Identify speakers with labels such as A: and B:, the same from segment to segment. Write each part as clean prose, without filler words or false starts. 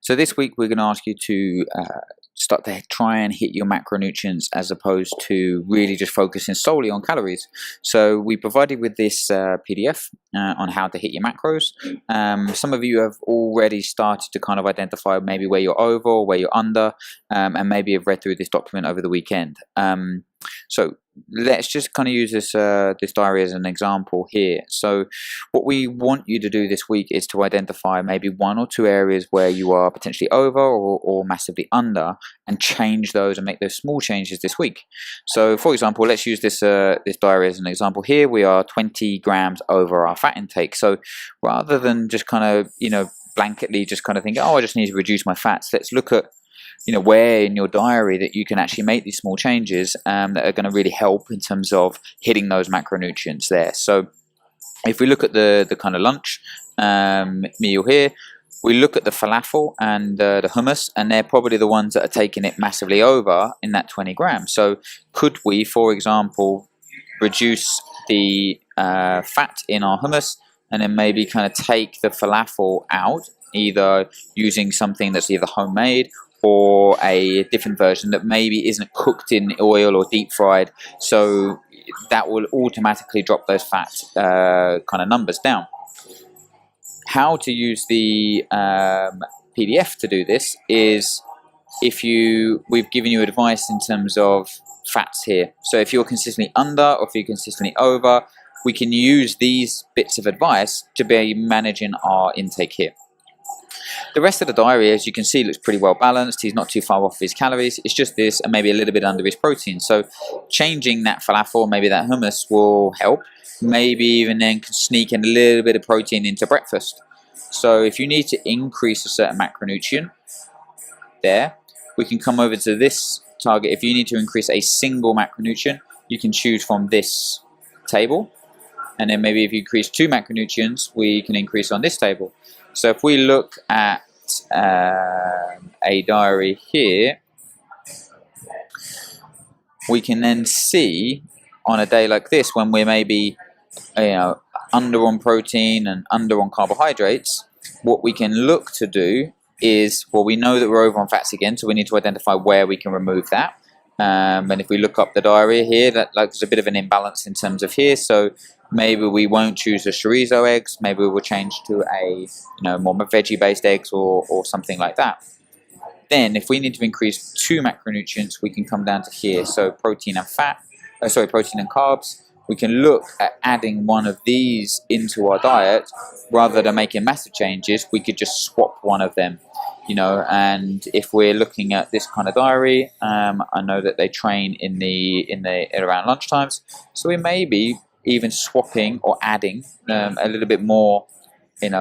A: So this week we're going to ask you to start to try and hit your macronutrients as opposed to really just focusing solely on calories. So we provided with this PDF on how to hit your macros. Some of you have already started to kind of identify maybe where you're over or where you're under, and maybe have read through this document over the weekend. So let's just kind of use this this diary as an example here. So what we want you to do this week is to identify maybe one or two areas where you are potentially over or massively under, and change those and make those small changes this week. So for example, let's use this this diary as an example here. We are 20 grams over our fat intake. So rather than just kind of, blanketly just kind of think, oh, I just need to reduce my fats, let's look at where in your diary that you can actually make these small changes that are going to really help in terms of hitting those macronutrients there. So if we look at the kind of lunch meal here, we look at the falafel and the hummus, and they're probably the ones that are taking it massively over in that 20 grams. So could we, for example, reduce the fat in our hummus and then maybe kind of take the falafel out, either using something that's either homemade or a different version that maybe isn't cooked in oil or deep fried, so that will automatically drop those fat kind of numbers down. How to use the PDF to do this is we've given you advice in terms of fats here. So if you're consistently under or if you're consistently over, we can use these bits of advice to be managing our intake here. The rest of the diary, as you can see, looks pretty well balanced. He's not too far off his calories. It's just this and maybe a little bit under his protein. So changing that falafel, maybe that hummus will help. Maybe even then sneak in a little bit of protein into breakfast. So if you need to increase a certain macronutrient there, we can come over to this target. If you need to increase a single macronutrient, you can choose from this table. And then maybe if you increase 2 macronutrients, we can increase on this table. So if we look at a diary here, we can then see on a day like this, when we're maybe under on protein and under on carbohydrates, what we can look to do is, well, we know that we're over on fats again, so we need to identify where we can remove that. And if we look up the diary here, that there's a bit of an imbalance in terms of here. So maybe we won't choose the chorizo eggs. Maybe we'll change to a more veggie-based eggs or something like that. Then, if we need to increase 2 macronutrients, we can come down to here. So protein and protein and carbs. We can look at adding one of these into our diet rather than making massive changes. We could just swap one of them. And if we're looking at this kind of diary, I know that they train in around lunchtimes, so we may be even swapping or adding a little bit more,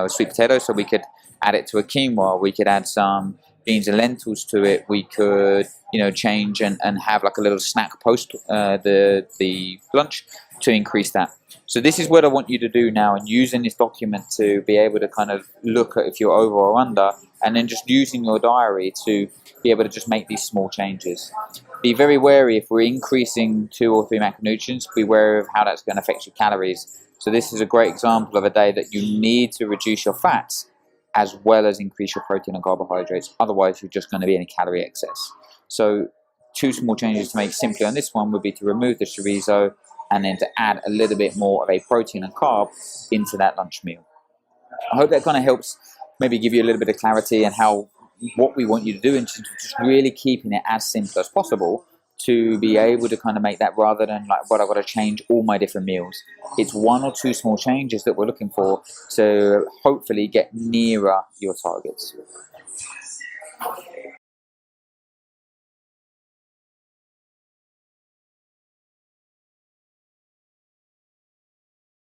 A: sweet potato. So we could add it to a quinoa. We could add some beans and lentils to it. We could, change and have like a little snack post the lunch to increase that. So this is what I want you to do now, and using this document to be able to kind of look at if you're over or under, and then just using your diary to be able to just make these small changes. Be very wary if we're increasing 2 or 3 macronutrients, be wary of how that's going to affect your calories. So this is a great example of a day that you need to reduce your fats as well as increase your protein and carbohydrates. Otherwise, you're just going to be in a calorie excess. So 2 small changes to make simply on this one would be to remove the chorizo and then to add a little bit more of a protein and carb into that lunch meal. I hope that kind of helps maybe give you a little bit of clarity and what we want you to do, and just really keeping it as simple as possible to be able to kind of make that, rather than like, what I've got to change all my different meals. It's 1 or 2 small changes that we're looking for to hopefully get nearer your targets.